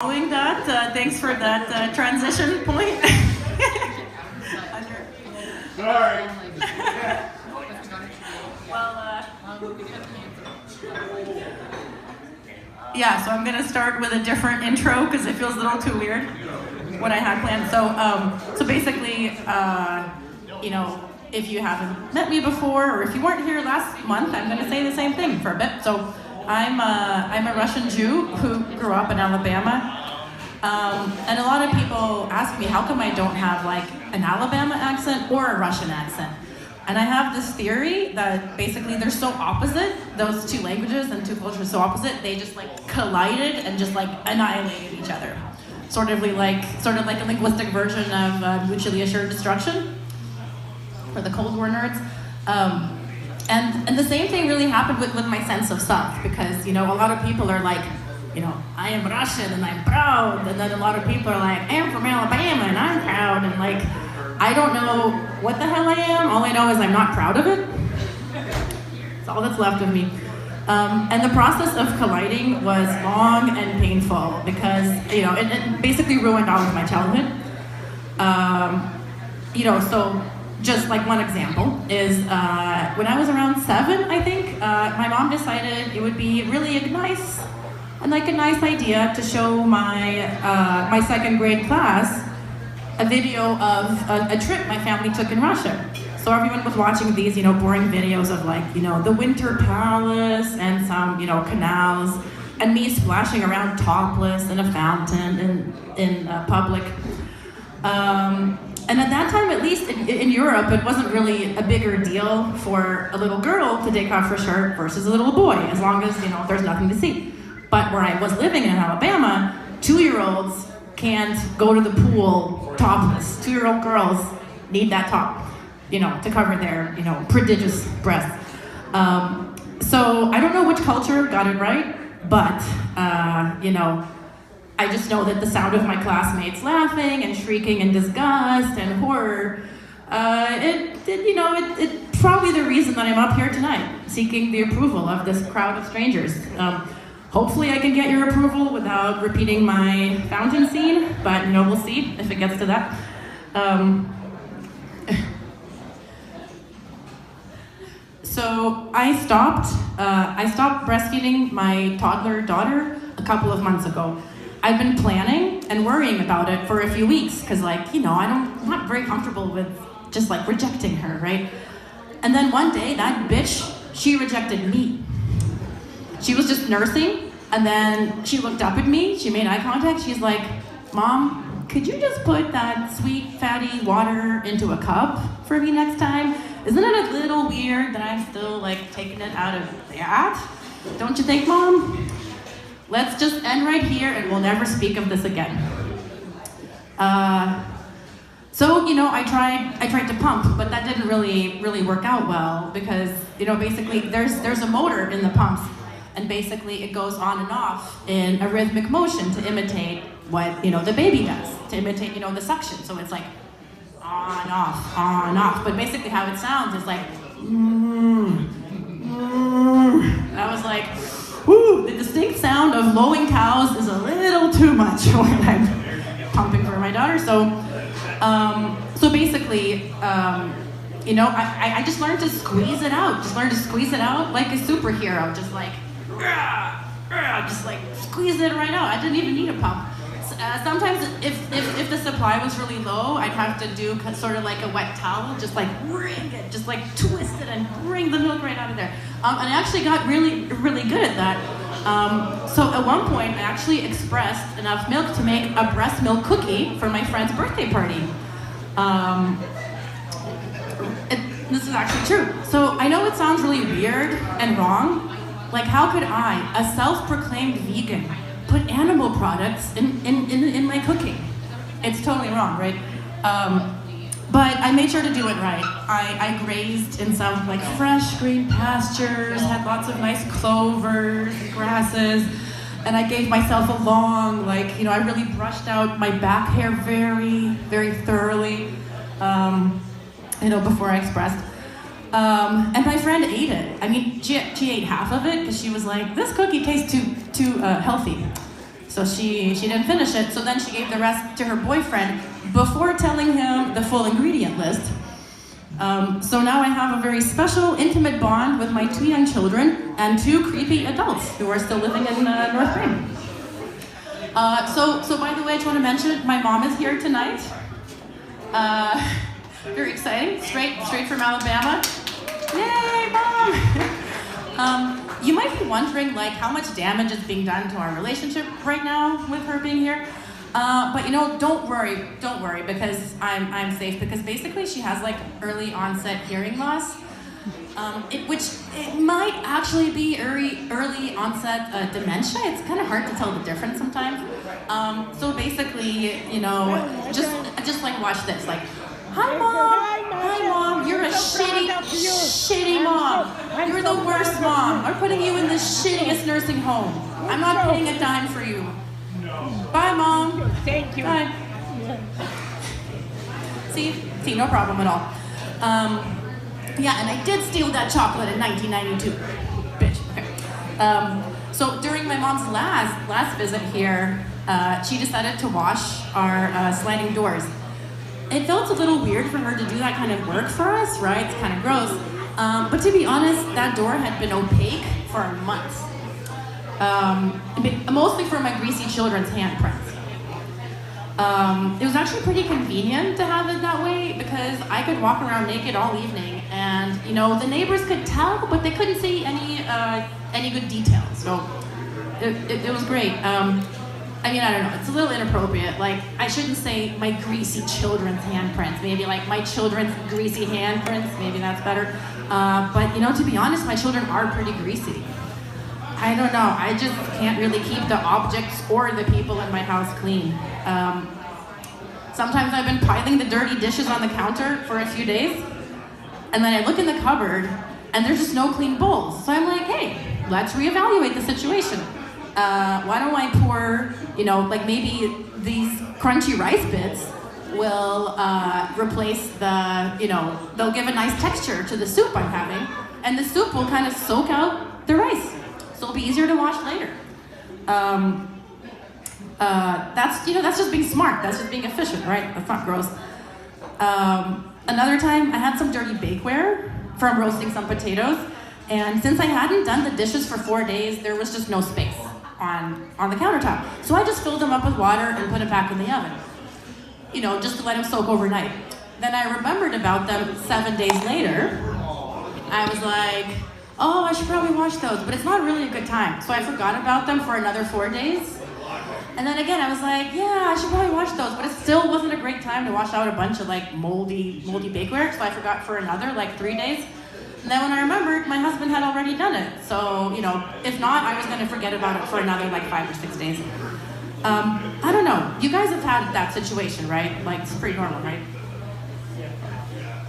Following that, thanks for that transition point. Sorry. Well, yeah, so I'm gonna start with a different intro because it feels a little too weird, what I had planned. So basically, you know, if you haven't met me before, or if you weren't here last month, I'm gonna say the same thing for a bit. So I'm a Russian Jew who grew up in Alabama. And a lot of people ask me, how come I don't have like an Alabama accent or a Russian accent? And I have this theory that basically they're so opposite, those two languages and two cultures so opposite, they just like collided and just like annihilated each other. Sort of like a linguistic version of mutually assured destruction for the Cold War nerds. And the same thing really happened with my sense of self, because, you know, a lot of people are like, you know, I am Russian and I'm proud, and then a lot of people are like, I'm from Alabama and I'm proud, and like, I don't know what the hell I am. All I know is I'm not proud of it. It's all that's left of me. And the process of colliding was long and painful because, you know, it basically ruined all of my childhood. You know, so just like one example is when I was around 7, I think, my mom decided it would be really a nice idea to show my second grade class a video of a trip my family took in Russia. So everyone was watching these, you know, boring videos of like, you know, the Winter Palace and some, you know, canals, and me splashing around topless in a fountain in public. And at that time, at least in Europe, it wasn't really a bigger deal for a little girl to take off her shirt versus a little boy, as long as, you know, there's nothing to see. But where I was living in Alabama, 2-year-olds can't go to the pool topless. 2-year-old girls need that top, you know, to cover their, you know, prodigious breasts. So I don't know which culture got it right, but, you know, I just know that the sound of my classmates laughing and shrieking in disgust and horror, it's probably the reason that I'm up here tonight, seeking the approval of this crowd of strangers. Hopefully I can get your approval without repeating my fountain scene, but, you know, we'll see if it gets to that. So I stopped breastfeeding my toddler daughter a couple of months ago. I've been planning and worrying about it for a few weeks, because, like, you know, I'm not very comfortable with just like rejecting her, right? And then one day, that bitch, she rejected me. She was just nursing, and then she looked up at me, she made eye contact, she's like, Mom, could you just put that sweet, fatty water into a cup for me next time? Isn't it a little weird that I'm still, like, taking it out of that? Don't you think, Mom? Let's just end right here, and we'll never speak of this again. So, you know, I tried to pump, but that didn't really work out well, because, you know, basically there's a motor in the pumps, and basically it goes on and off in a rhythmic motion to imitate what, you know, the baby does, to imitate, you know, the suction. So it's like on, off. But basically how it sounds is like, I was like, whoo, the distinct sound of lowing cows is a little too much when I'm pumping for my daughter. So basically, you know, I just learned to squeeze it out. Like a superhero, just like squeeze it right out. I didn't even need a pump. Sometimes if the supply was really low, I'd have to do sort of like a wet towel, just like wring it, just like twist it and wring the milk right out of there. And I actually got really good at that. So at one point, I actually expressed enough milk to make a breast milk cookie for my friend's birthday party. This is actually true. So I know it sounds really weird and wrong. Like, how could I, a self-proclaimed vegan, put animal products in my cooking? It's totally wrong, right? But I made sure to do it right. I grazed in some like fresh green pastures, had lots of nice clovers, grasses, and I gave myself a long, like, you know, I really brushed out my back hair very thoroughly, you know, before I expressed. And my friend ate it. I mean, she ate half of it because she was like, this cookie tastes too healthy. So she didn't finish it, so then she gave the rest to her boyfriend before telling him the full ingredient list. So now I have a very special, intimate bond with my 2 young children and 2 creepy adults who are still living in North Maine. So by the way, I just want to mention, my mom is here tonight. Very exciting, straight from Alabama. Yay, Mom! You might be wondering how much damage is being done to our relationship right now with her being here. But don't worry, because I'm safe, because basically she has early onset hearing loss, which might actually be early onset dementia. It's kind of hard to tell the difference sometimes. So basically, just watch this, hi mom, you're a shitty mom. You're the worst mom. I'm putting you in the shittiest nursing home. I'm not paying a dime for you. Bye, Mom. Thank you. Bye. See, no problem at all. Yeah, and I did steal that chocolate in 1992. Bitch. Okay. So during my mom's last visit here, she decided to wash our sliding doors. It felt a little weird for her to do that kind of work for us, right? It's kind of gross. But to be honest, that door had been opaque for months. Mostly for my greasy children's handprints. It was actually pretty convenient to have it that way because I could walk around naked all evening and, the neighbors could tell, but they couldn't see any good details. So it was great. I don't know, it's a little inappropriate. I shouldn't say my greasy children's handprints. Maybe my children's greasy handprints, maybe that's better. But to be honest, my children are pretty greasy. I don't know, I just can't really keep the objects or the people in my house clean. Sometimes I've been piling the dirty dishes on the counter for a few days, and then I look in the cupboard, and there's just no clean bowls. So I'm like, hey, let's reevaluate the situation. Why don't I pour, maybe these crunchy rice bits will replace they'll give a nice texture to the soup I'm having, and the soup will kind of soak out the rice. So it'll be easier to wash later. That's just being smart. That's just being efficient, right? That's not gross. Another time, I had some dirty bakeware from roasting some potatoes, and since I hadn't done the dishes for 4 days, there was just no space on the countertop. So I just filled them up with water and put it back in the oven, just to let them soak overnight. Then I remembered about them 7 days later. I was like, oh, I should probably wash those, but it's not really a good time. So I forgot about them for another 4 days. And then again, I was like, yeah, I should probably wash those, but it still wasn't a great time to wash out a bunch of moldy bakeware, so I forgot for another 3 days. And then when I remembered, my husband had already done it. So, if not, I was gonna forget about it for another 5 or 6 days. I don't know, you guys have had that situation, right? It's pretty normal, right?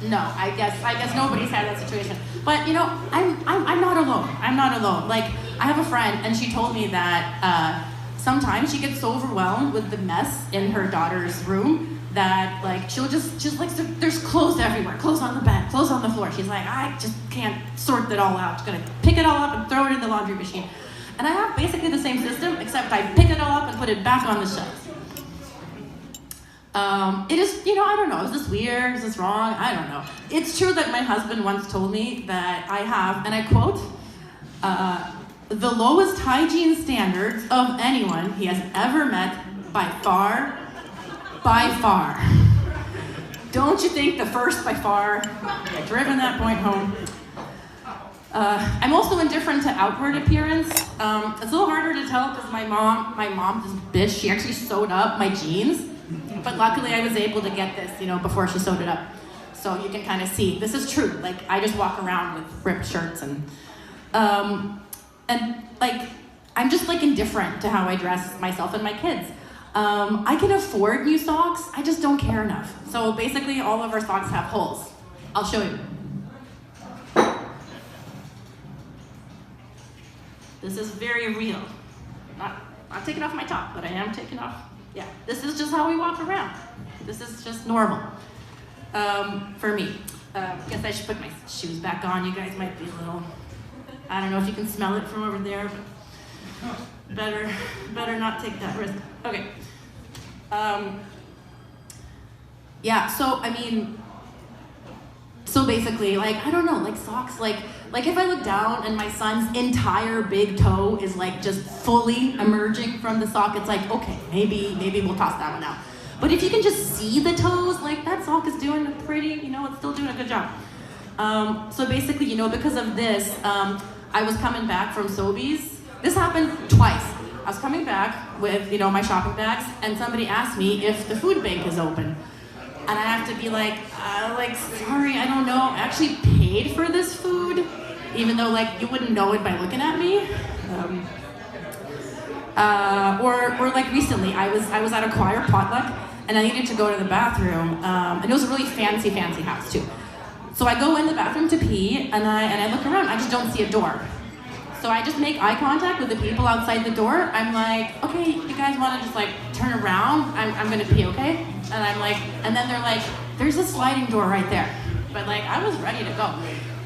No, I guess nobody's had that situation. But I'm not alone. I'm not alone. I have a friend, and she told me that sometimes she gets so overwhelmed with the mess in her daughter's room that she'll just there's clothes everywhere, clothes on the bed, clothes on the floor. She's like, I just can't sort it all out. Just gonna pick it all up and throw it in the laundry machine. And I have basically the same system, except I pick it all up and put it back on the shelf. It is, I don't know, is this weird, is this wrong? I don't know. It's true that my husband once told me that I have, and I quote, the lowest hygiene standards of anyone he has ever met by far. Don't you think the first by far? I've driven that point home. I'm also indifferent to outward appearance. It's a little harder to tell because my mom, this bitch, she actually sewed up my jeans. But luckily I was able to get this, before she sewed it up. So you can kind of see, this is true. I just walk around with ripped shirts and I'm just indifferent to how I dress myself and my kids. I can afford new socks, I just don't care enough. So basically all of our socks have holes. I'll show you. This is very real. Not taking off my top, but I am taking off. Yeah, this is just how we walk around. This is just normal for me. Guess I should put my shoes back on. You guys might be a little, I don't know if you can smell it from over there, but better not take that risk. Okay. Yeah, so I mean, so basically, like, I don't know, like socks, like if I look down and my son's entire big toe is like just fully emerging from the sock, it's like, okay, maybe we'll toss that one out. But if you can just see the toes, like that sock is doing pretty, it's still doing a good job. So basically, because of this, I was coming back from Sobeys. This happened twice. I was coming back with, my shopping bags, and somebody asked me if the food bank is open. And I have to be like, sorry, I don't know. I actually paid for this food, even though you wouldn't know it by looking at me. Or like recently, I was at a choir potluck, and I needed to go to the bathroom, and it was a really fancy house too. So I go in the bathroom to pee, and I look around. I just don't see a door. So I just make eye contact with the people outside the door. I'm like, okay, you guys want to just turn around? I'm gonna pee, okay? And I'm like, and then they're like, there's a sliding door right there. But I was ready to go.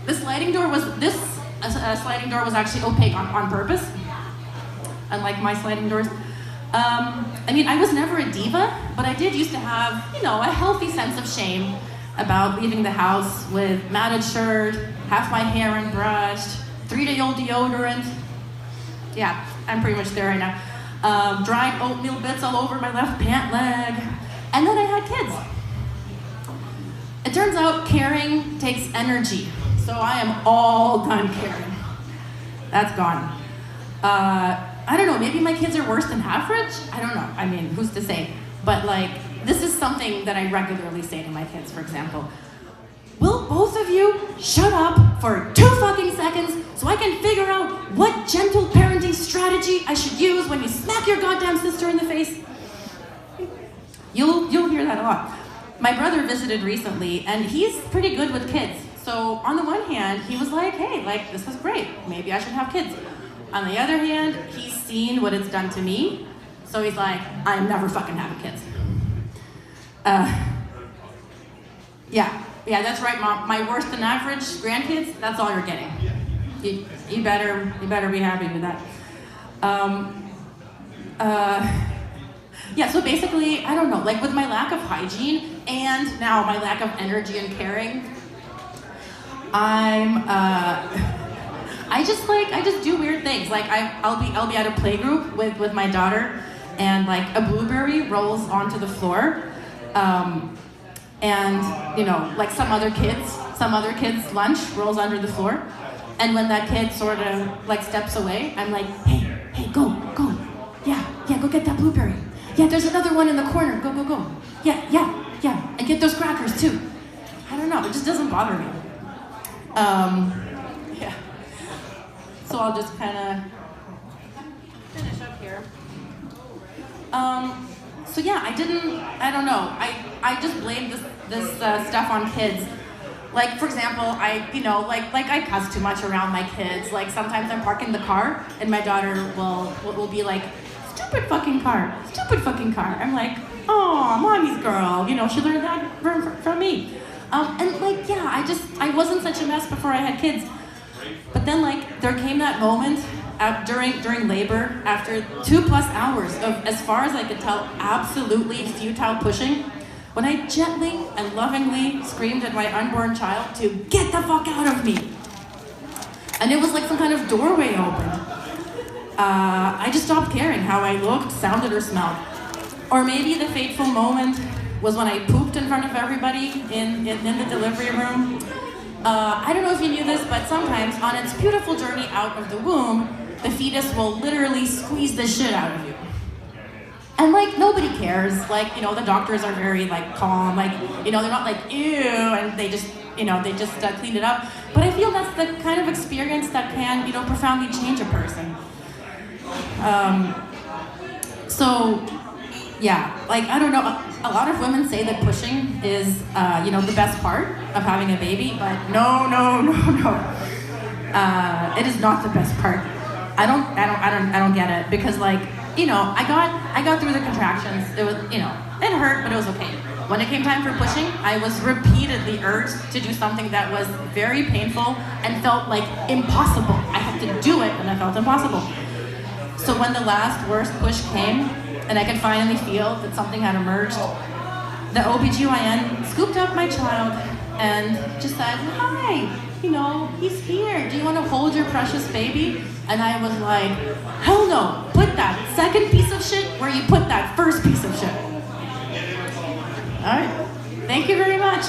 This sliding door was actually opaque on purpose, unlike my sliding doors. I mean, I was never a diva, but I did used to have, a healthy sense of shame about leaving the house with matted shirt, half my hair unbrushed, 3-day-old deodorant. Yeah, I'm pretty much there right now. Dried oatmeal bits all over my left pant leg. And then I had kids. It turns out caring takes energy. So I am all done caring. That's gone. I don't know, maybe my kids are worse than average? I don't know. I mean, who's to say? But this is something that I regularly say to my kids, for example. Will both of you shut up for 2 fucking seconds so I can figure out what gentle parenting strategy I should use when you smack your goddamn sister in the face? You'll hear that a lot. My brother visited recently, and he's pretty good with kids. So on the one hand, he was like, hey, this is great. Maybe I should have kids. On the other hand, he's seen what it's done to me. So he's like, I'm never fucking having kids. Yeah, that's right, Mom. My worse than average grandkids, that's all you're getting. You better be happy with that. Yeah, so basically, I don't know, with my lack of hygiene and now my lack of energy and caring, I just do weird things. I'll be at a playgroup with my daughter, and a blueberry rolls onto the floor, and some other kid's lunch rolls under the floor, and when that kid sort of steps away, I'm like, hey, go, yeah, go get that blueberry. Yeah, there's another one in the corner. Go. Yeah, and get those crackers too. I don't know, it just doesn't bother me. Yeah. So I'll just kind of finish up here. So yeah, I don't know. I just blame this stuff on kids. For example, I cuss too much around my kids. Sometimes I'm parking the car and my daughter will be like, stupid fucking car. I'm like, oh, mommy's girl. She learned that from me. And yeah, I wasn't such a mess before I had kids. But then there came that moment during labor, after 2+ hours of, as far as I could tell, absolutely futile pushing, when I gently and lovingly screamed at my unborn child to get the fuck out of me. And it was like some kind of doorway opened. I just stopped caring how I looked, sounded, or smelled. Or maybe the fateful moment was when I pooped in front of everybody in the delivery room. I don't know if you knew this, but sometimes on its beautiful journey out of the womb, the fetus will literally squeeze the shit out of you. And nobody cares. The doctors are very calm. They're not ew, and they just clean it up. But I feel that's the kind of experience that can, profoundly change a person. So, yeah, I don't know. A lot of women say that pushing is, the best part of having a baby, but no. It is not the best part. I don't get it, because I got through the contractions. It was, it hurt, but it was okay. When it came time for pushing, I was repeatedly urged to do something that was very painful and felt impossible. I had to do it, and it felt impossible. So when the last worst push came, and I could finally feel that something had emerged, the OBGYN scooped up my child and just said, hi, he's here. Do you want to hold your precious baby? And I was like, hell no, put that second piece of shit where you put that first piece of shit. All right, thank you very much.